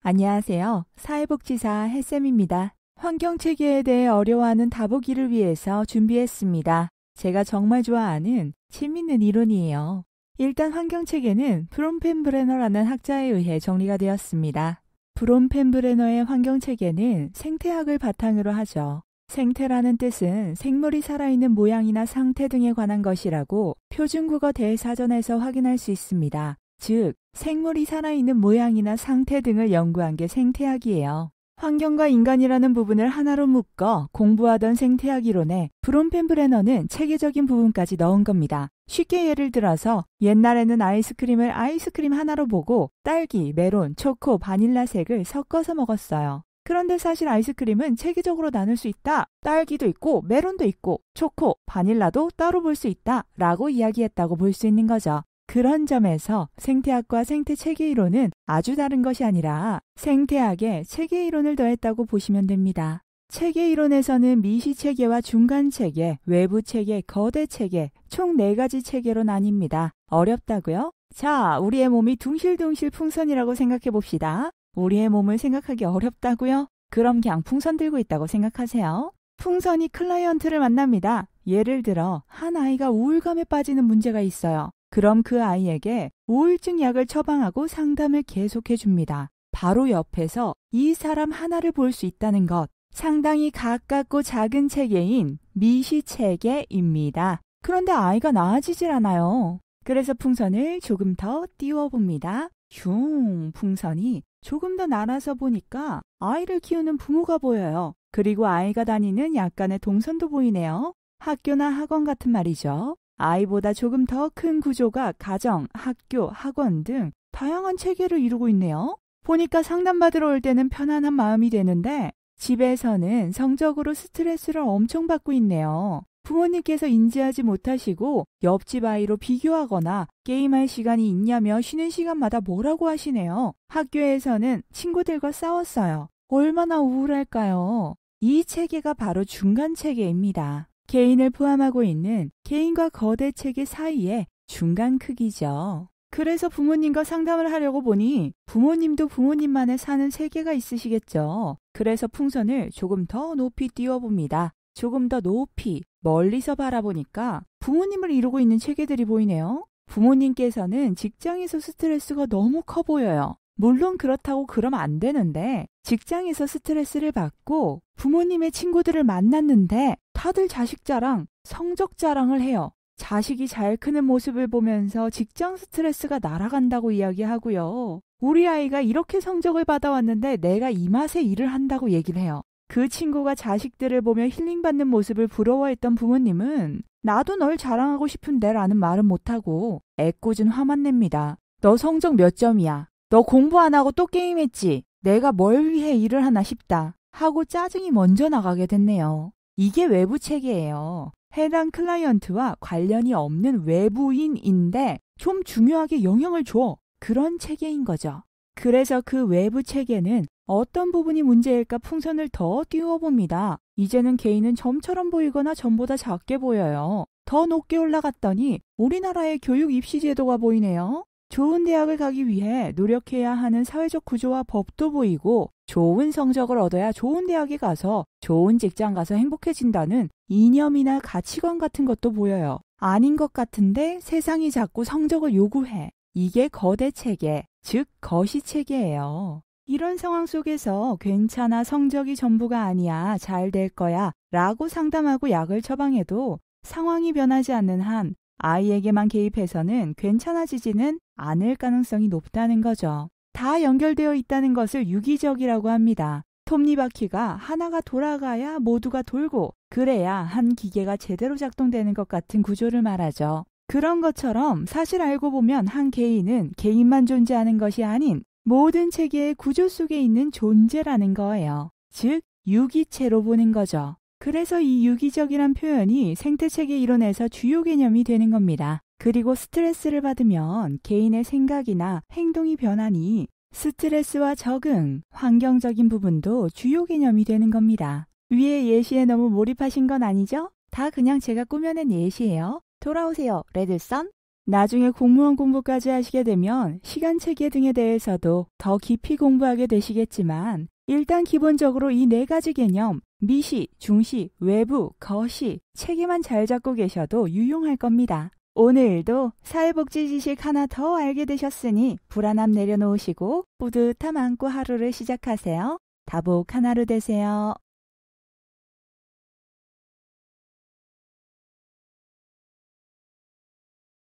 안녕하세요. 사회복지사 혜쌤입니다. 환경체계에 대해 어려워하는 다보기를 위해서 준비했습니다. 제가 정말 좋아하는 재밌는 이론이에요. 일단 환경체계는 브롬펜브레너라는 학자에 의해 정리가 되었습니다. 브롬펜브레너의 환경체계는 생태학을 바탕으로 하죠. 생태라는 뜻은 생물이 살아있는 모양이나 상태 등에 관한 것이라고 표준국어 대사전에서 확인할 수 있습니다. 즉, 생물이 살아있는 모양이나 상태 등을 연구한 게 생태학이에요. 환경과 인간이라는 부분을 하나로 묶어 공부하던 생태학 이론에 브롬펜브레너는 체계적인 부분까지 넣은 겁니다. 쉽게 예를 들어서 옛날에는 아이스크림을 아이스크림 하나로 보고 딸기, 메론, 초코, 바닐라 색을 섞어서 먹었어요. 그런데 사실 아이스크림은 체계적으로 나눌 수 있다. 딸기도 있고 메론도 있고 초코, 바닐라도 따로 볼 수 있다 라고 이야기했다고 볼 수 있는 거죠. 그런 점에서 생태학과 생태체계 이론은 아주 다른 것이 아니라 생태학에 체계 이론을 더했다고 보시면 됩니다. 체계 이론에서는 미시체계와 중간체계, 외부체계, 거대체계 총 4가지 체계로 나뉩니다. 어렵다고요? 자, 우리의 몸이 둥실둥실 풍선이라고 생각해 봅시다. 우리의 몸을 생각하기 어렵다고요? 그럼 그냥 풍선 들고 있다고 생각하세요. 풍선이 클라이언트를 만납니다. 예를 들어 한 아이가 우울감에 빠지는 문제가 있어요. 그럼 그 아이에게 우울증 약을 처방하고 상담을 계속해 줍니다. 바로 옆에서 이 사람 하나를 볼 수 있다는 것, 상당히 가깝고 작은 체계인 미시체계입니다. 그런데 아이가 나아지질 않아요. 그래서 풍선을 조금 더 띄워봅니다. 흉, 풍선이 조금 더 날아서 보니까 아이를 키우는 부모가 보여요. 그리고 아이가 다니는 약간의 동선도 보이네요. 학교나 학원 같은 말이죠. 아이보다 조금 더 큰 구조가 가정, 학교, 학원 등 다양한 체계를 이루고 있네요. 보니까 상담받으러 올 때는 편안한 마음이 되는데 집에서는 성적으로 스트레스를 엄청 받고 있네요. 부모님께서 인지하지 못하시고 옆집 아이로 비교하거나 게임할 시간이 있냐며 쉬는 시간마다 뭐라고 하시네요. 학교에서는 친구들과 싸웠어요. 얼마나 우울할까요? 이 체계가 바로 중간 체계입니다. 개인을 포함하고 있는 개인과 거대 체계 사이의 중간 크기죠. 그래서 부모님과 상담을 하려고 보니 부모님도 부모님만의 사는 세계가 있으시겠죠. 그래서 풍선을 조금 더 높이 띄워봅니다. 조금 더 높이, 멀리서 바라보니까 부모님을 이루고 있는 체계들이 보이네요. 부모님께서는 직장에서 스트레스가 너무 커 보여요. 물론 그렇다고 그러면 안 되는데 직장에서 스트레스를 받고 부모님의 친구들을 만났는데 다들 자식 자랑, 성적 자랑을 해요. 자식이 잘 크는 모습을 보면서 직장 스트레스가 날아간다고 이야기하고요. 우리 아이가 이렇게 성적을 받아왔는데 내가 이 맛에 일을 한다고 얘기를 해요. 그 친구가 자식들을 보며 힐링받는 모습을 부러워했던 부모님은 나도 널 자랑하고 싶은데 라는 말은 못하고 애꿎은 화만 냅니다. 너 성적 몇 점이야? 너 공부 안 하고 또 게임했지? 내가 뭘 위해 일을 하나 싶다 하고 짜증이 먼저 나가게 됐네요. 이게 외부 체계예요. 해당 클라이언트와 관련이 없는 외부인인데 좀 중요하게 영향을 줘. 그런 체계인 거죠. 그래서 그 외부 체계는 어떤 부분이 문제일까 풍선을 더 띄워봅니다. 이제는 개인은 점처럼 보이거나 점보다 작게 보여요. 더 높게 올라갔더니 우리나라의 교육 입시 제도가 보이네요. 좋은 대학을 가기 위해 노력해야 하는 사회적 구조와 법도 보이고 좋은 성적을 얻어야 좋은 대학에 가서 좋은 직장 가서 행복해진다는 이념이나 가치관 같은 것도 보여요. 아닌 것 같은데 세상이 자꾸 성적을 요구해. 이게 거대 체계, 즉 거시 체계예요. 이런 상황 속에서 괜찮아, 성적이 전부가 아니야, 잘 될 거야 라고 상담하고 약을 처방해도 상황이 변하지 않는 한 아이에게만 개입해서는 괜찮아지지는 않을 가능성이 높다는 거죠. 다 연결되어 있다는 것을 유기적이라고 합니다. 톱니바퀴가 하나가 돌아가야 모두가 돌고 그래야 한 기계가 제대로 작동되는 것 같은 구조를 말하죠. 그런 것처럼 사실 알고 보면 한 개인은 개인만 존재하는 것이 아닌 모든 체계의 구조 속에 있는 존재라는 거예요. 즉 유기체로 보는 거죠. 그래서 이 유기적이란 표현이 생태체계 이론에서 주요 개념이 되는 겁니다. 그리고 스트레스를 받으면 개인의 생각이나 행동이 변하니 스트레스와 적응, 환경적인 부분도 주요 개념이 되는 겁니다. 위의 예시에 너무 몰입하신 건 아니죠? 다 그냥 제가 꾸며낸 예시예요. 돌아오세요, 레드선. 나중에 공무원 공부까지 하시게 되면 시간체계 등에 대해서도 더 깊이 공부하게 되시겠지만 일단 기본적으로 이 네 가지 개념, 미시, 중시, 외부, 거시, 체계만 잘 잡고 계셔도 유용할 겁니다. 오늘도 사회복지 지식 하나 더 알게 되셨으니 불안함 내려놓으시고 뿌듯함 안고 하루를 시작하세요. 다복 하나로 되세요.